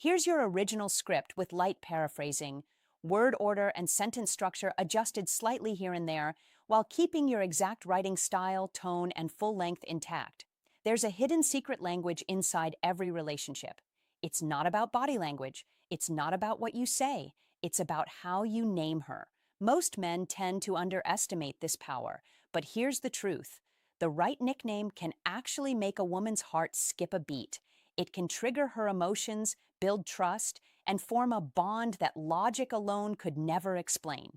Here's your original script with light paraphrasing, word order and sentence structure adjusted slightly here and there, while keeping your exact writing style, tone, and full length intact. There's a hidden secret language inside every relationship. It's not about body language. It's not about what you say. It's about how you name her. Most men tend to underestimate this power, but here's the truth. The right nickname can actually make a woman's heart skip a beat. It can trigger her emotions, build trust, and form a bond that logic alone could never explain.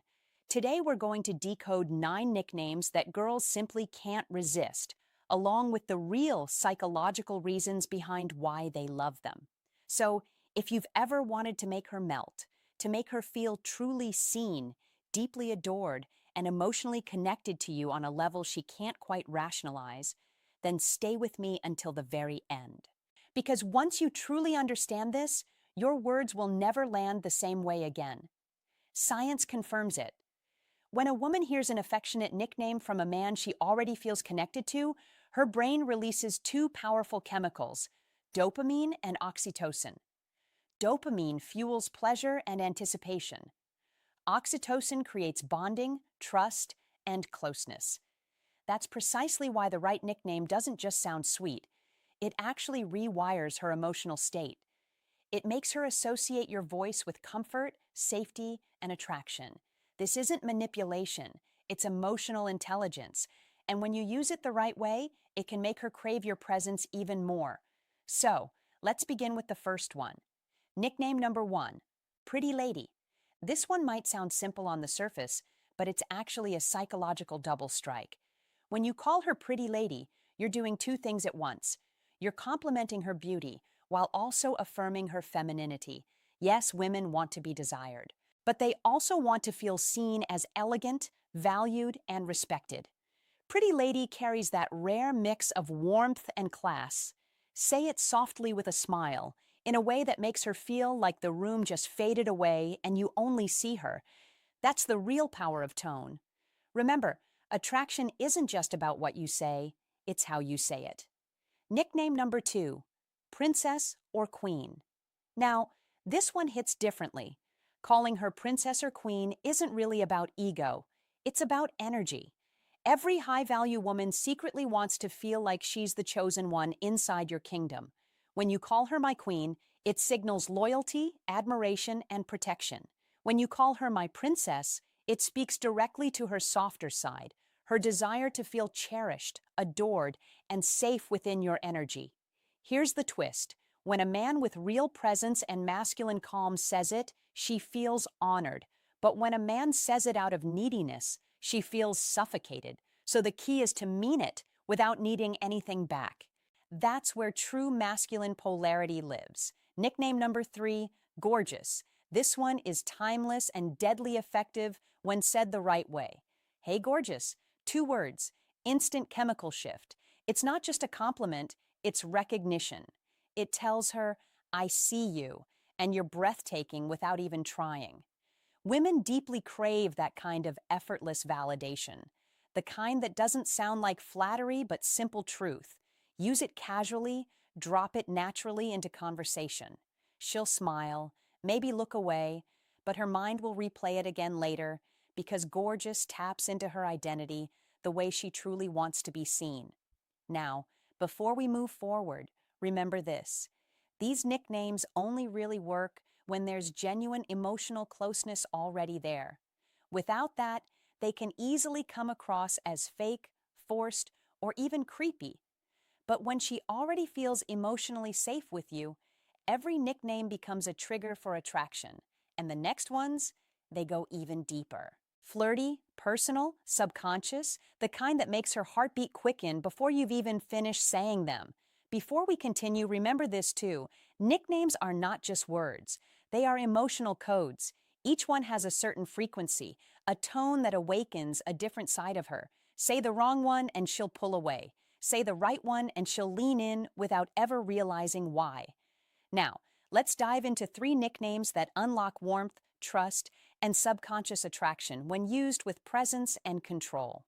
Today, we're going to decode 9 nicknames that girls simply can't resist, along with the real psychological reasons behind why they love them. So, if you've ever wanted to make her melt, to make her feel truly seen, deeply adored, and emotionally connected to you on a level she can't quite rationalize, then stay with me until the very end. Because once you truly understand this, your words will never land the same way again. Science confirms it. When a woman hears an affectionate nickname from a man she already feels connected to, her brain releases 2 powerful chemicals, dopamine and oxytocin. Dopamine fuels pleasure and anticipation. Oxytocin creates bonding, trust, and closeness. That's precisely why the right nickname doesn't just sound sweet. It actually rewires her emotional state. It makes her associate your voice with comfort, safety, and attraction. This isn't manipulation, it's emotional intelligence. And when you use it the right way, it can make her crave your presence even more. So, let's begin with the first one. Nickname number 1, Pretty Lady. This one might sound simple on the surface, but it's actually a psychological double strike. When you call her Pretty Lady, you're doing 2 things at once. You're complimenting her beauty while also affirming her femininity. Yes, women want to be desired, but they also want to feel seen as elegant, valued, and respected. Pretty Lady carries that rare mix of warmth and class. Say it softly with a smile, in a way that makes her feel like the room just faded away and you only see her. That's the real power of tone. Remember, attraction isn't just about what you say, it's how you say it. Nickname number 2, Princess or Queen. Now, this one hits differently. Calling her princess or queen isn't really about ego, it's about energy. Every high-value woman secretly wants to feel like she's the chosen one inside your kingdom. When you call her my queen, it signals loyalty, admiration, and protection. When you call her my princess, it speaks directly to her softer side, her desire to feel cherished, adored, and safe within your energy. Here's the twist. When a man with real presence and masculine calm says it, she feels honored. But when a man says it out of neediness, she feels suffocated. So the key is to mean it without needing anything back. That's where true masculine polarity lives. Nickname number 3, Gorgeous. This one is timeless and deadly effective when said the right way. Hey, gorgeous. 2 words. Instant chemical shift. It's not just a compliment, it's recognition. It tells her, I see you, and you're breathtaking without even trying. Women deeply crave that kind of effortless validation, the kind that doesn't sound like flattery but simple truth. Use it casually, drop it naturally into conversation. She'll smile, maybe look away, but her mind will replay it again later because gorgeous taps into her identity the way she truly wants to be seen. Now, before we move forward, remember this. These nicknames only really work when there's genuine emotional closeness already there. Without that, they can easily come across as fake, forced, or even creepy. But when she already feels emotionally safe with you, every nickname becomes a trigger for attraction, and the next ones, they go even deeper. Flirty, personal, subconscious, the kind that makes her heartbeat quicken before you've even finished saying them. Before we continue, remember this too. Nicknames are not just words. They are emotional codes. Each one has a certain frequency, a tone that awakens a different side of her. Say the wrong one and she'll pull away. Say the right one and she'll lean in without ever realizing why. Now, let's dive into 3 nicknames that unlock warmth, trust, and subconscious attraction when used with presence and control.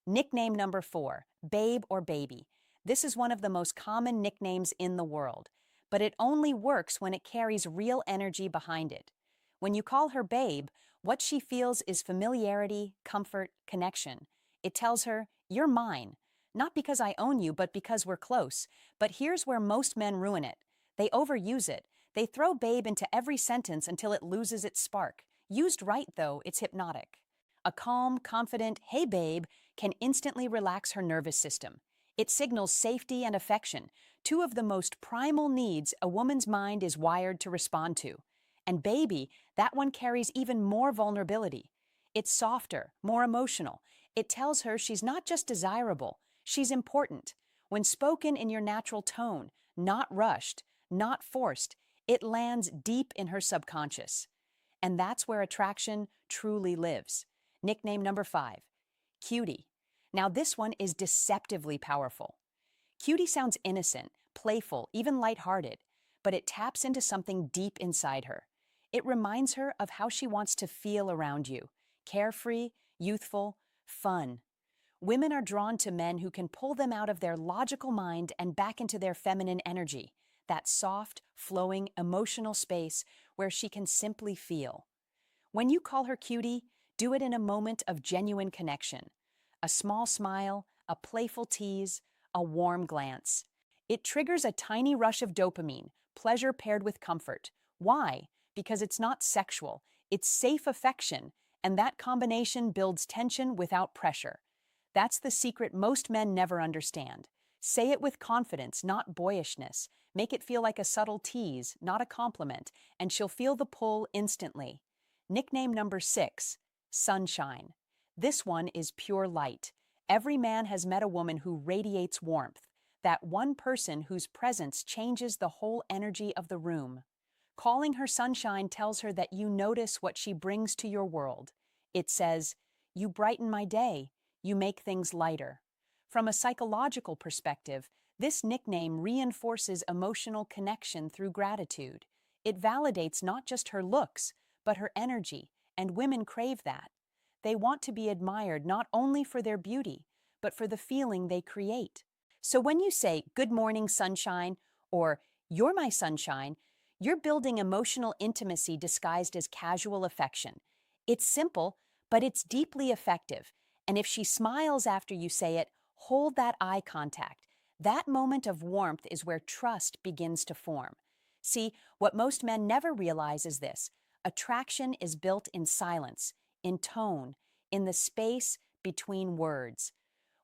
Nickname number 4, Babe or Baby. This is one of the most common nicknames in the world. but it only works when it carries real energy behind it. When you call her babe, what she feels is familiarity, comfort, connection. It tells her, "You're mine." Not because I own you, but because we're close. But here's where most men ruin it. They overuse it. They throw babe into every sentence until it loses its spark. Used right, though, it's hypnotic. A calm, confident, "Hey babe," can instantly relax her nervous system. It signals safety and affection, two of the most primal needs a woman's mind is wired to respond to. And baby, that one carries even more vulnerability. It's softer, more emotional. It tells her she's not just desirable, she's important. When spoken in your natural tone, not rushed, not forced, it lands deep in her subconscious. And that's where attraction truly lives. Nickname number 5, Cutie. Now this one is deceptively powerful. Cutie sounds innocent, playful, even lighthearted, but it taps into something deep inside her. It reminds her of how she wants to feel around you: carefree, youthful, fun. Women are drawn to men who can pull them out of their logical mind and back into their feminine energy, that soft, flowing, emotional space where she can simply feel. When you call her cutie, do it in a moment of genuine connection. A small smile, a playful tease, a warm glance. It triggers a tiny rush of dopamine, pleasure paired with comfort. Why? Because it's not sexual, it's safe affection, and that combination builds tension without pressure. That's the secret most men never understand. Say it with confidence, not boyishness. Make it feel like a subtle tease, not a compliment, and she'll feel the pull instantly. Nickname number 6, Sunshine. This one is pure light. Every man has met a woman who radiates warmth, that one person whose presence changes the whole energy of the room. Calling her sunshine tells her that you notice what she brings to your world. It says, "You brighten my day. You make things lighter." From a psychological perspective, this nickname reinforces emotional connection through gratitude. It validates not just her looks, but her energy, and women crave that. They want to be admired not only for their beauty, but for the feeling they create. So when you say, "Good morning, sunshine," or "You're my sunshine," you're building emotional intimacy disguised as casual affection. It's simple, but it's deeply effective. And if she smiles after you say it, hold that eye contact. That moment of warmth is where trust begins to form. See, what most men never realize is this: attraction is built in silence, in tone, in the space between words.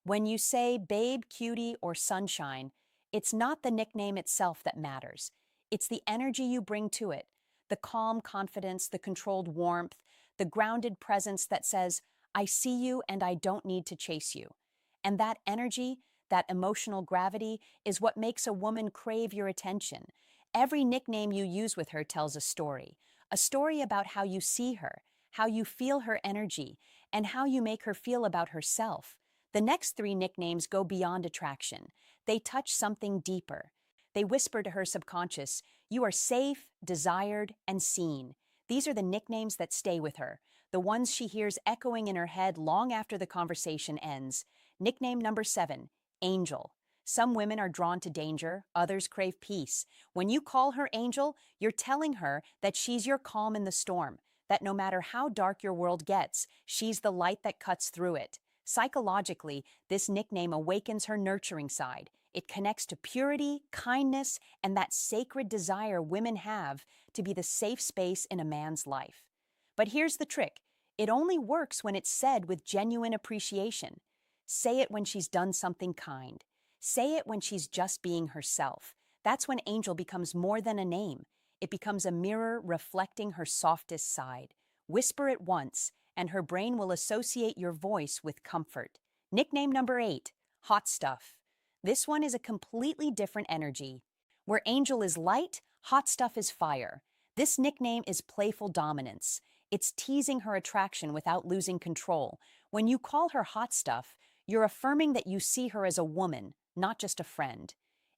When you say babe, cutie, or sunshine, it's not the nickname itself that matters. It's the energy you bring to it, the calm confidence, the controlled warmth, the grounded presence that says, "I see you and I don't need to chase you." And that energy, that emotional gravity, is what makes a woman crave your attention. Every nickname you use with her tells a story about how you see her, how you feel her energy, and how you make her feel about herself. The next 3 nicknames go beyond attraction. They touch something deeper. They whisper to her subconscious, "You are safe, desired, and seen." These are the nicknames that stay with her, the ones she hears echoing in her head long after the conversation ends. Nickname number 7, Angel. Some women are drawn to danger, others crave peace. When you call her Angel, you're telling her that she's your calm in the storm, that no matter how dark your world gets, she's the light that cuts through it. Psychologically, this nickname awakens her nurturing side. It connects to purity, kindness, and that sacred desire women have to be the safe space in a man's life. But here's the trick: it only works when it's said with genuine appreciation. Say it when she's done something kind. Say it when she's just being herself. That's when Angel becomes more than a name. It becomes a mirror reflecting her softest side. Whisper it once, and her brain will associate your voice with comfort. Nickname number 8, Hot Stuff. This one is a completely different energy. Where Angel is light, Hot Stuff is fire. This nickname is playful dominance. It's teasing her attraction without losing control. When you call her Hot Stuff, you're affirming that you see her as a woman, not just a friend.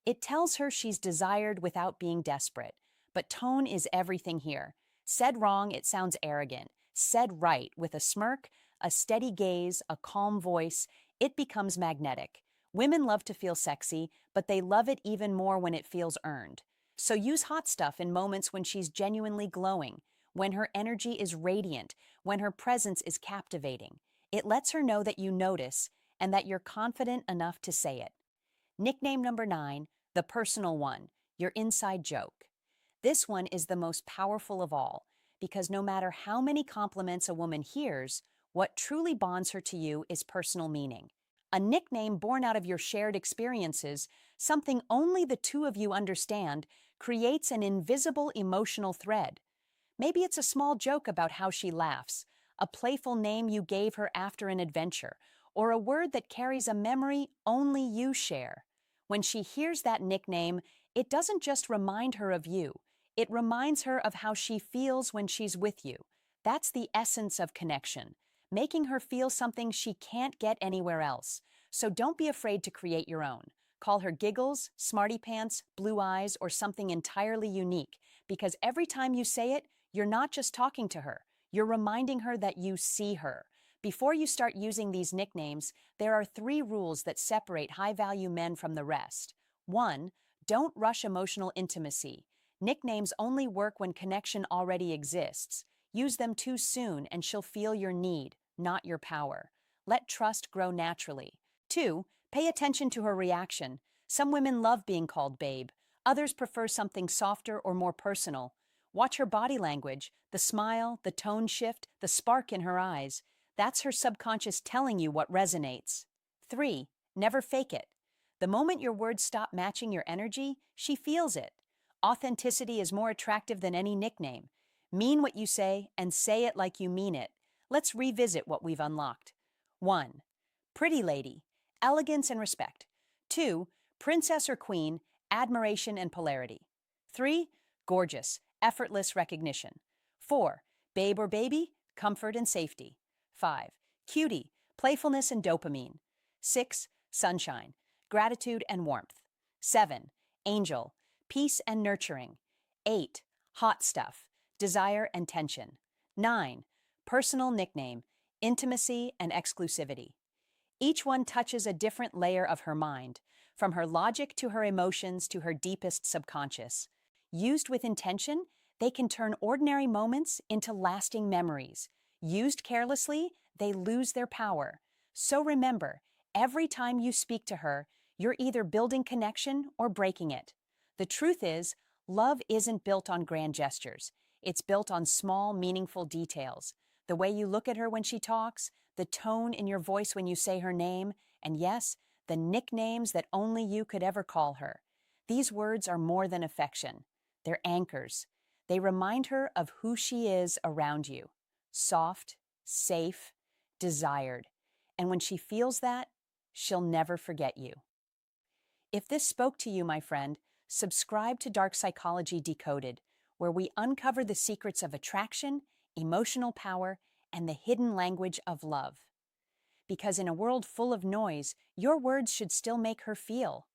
It tells her she's desired without being desperate. But tone is everything here. Said wrong, it sounds arrogant. Said right, with a smirk, a steady gaze, a calm voice, it becomes magnetic. Women love to feel sexy, but they love it even more when it feels earned. So use hot stuff in moments when she's genuinely glowing, when her energy is radiant, when her presence is captivating. It lets her know that you notice and that you're confident enough to say it. Nickname number 9, the personal one, your inside joke. This one is the most powerful of all because no matter how many compliments a woman hears, what truly bonds her to you is personal meaning. A nickname born out of your shared experiences, something only the two of you understand, creates an invisible emotional thread. Maybe it's a small joke about how she laughs, a playful name you gave her after an adventure, or a word that carries a memory only you share. When she hears that nickname, it doesn't just remind her of you, it reminds her of how she feels when she's with you. That's the essence of connection, making her feel something she can't get anywhere else. So don't be afraid to create your own. Call her Giggles, Smarty Pants, Blue Eyes, or something entirely unique, because every time you say it, you're not just talking to her, you're reminding her that you see her. Before you start using these nicknames, there are 3 rules that separate high-value men from the rest. 1. Don't rush emotional intimacy. Nicknames only work when connection already exists. Use them too soon and she'll feel your need, not your power. Let trust grow naturally. 2. Pay attention to her reaction. Some women love being called babe. Others prefer something softer or more personal. Watch her body language, the smile, the tone shift, the spark in her eyes. That's her subconscious telling you what resonates. 3. Never fake it. The moment your words stop matching your energy, she feels it. Authenticity is more attractive than any nickname. Mean what you say and say it like you mean it. Let's revisit what we've unlocked. 1. Pretty lady, elegance and respect. 2. Princess or queen, admiration and polarity. 3. Gorgeous, effortless recognition. 4. Babe or baby, comfort and safety. 5. Cutie, playfulness and dopamine. 6. Sunshine, gratitude and warmth. 7. Angel, peace and nurturing. 8. Hot stuff, desire and tension. 9. Personal nickname, intimacy and exclusivity. Each one touches a different layer of her mind, from her logic to her emotions to her deepest subconscious. Used with intention, they can turn ordinary moments into lasting memories. Used carelessly, they lose their power. So remember, every time you speak to her, you're either building connection or breaking it. The truth is, love isn't built on grand gestures. It's built on small, meaningful details. The way you look at her when she talks, the tone in your voice when you say her name, and yes, the nicknames that only you could ever call her. These words are more than affection. They're anchors. They remind her of who she is around you. Soft, safe, desired. And when she feels that, she'll never forget you. If this spoke to you, my friend, subscribe to Dark Psychology Decoded, where we uncover the secrets of attraction, emotional power, and the hidden language of love. Because in a world full of noise, your words should still make her feel.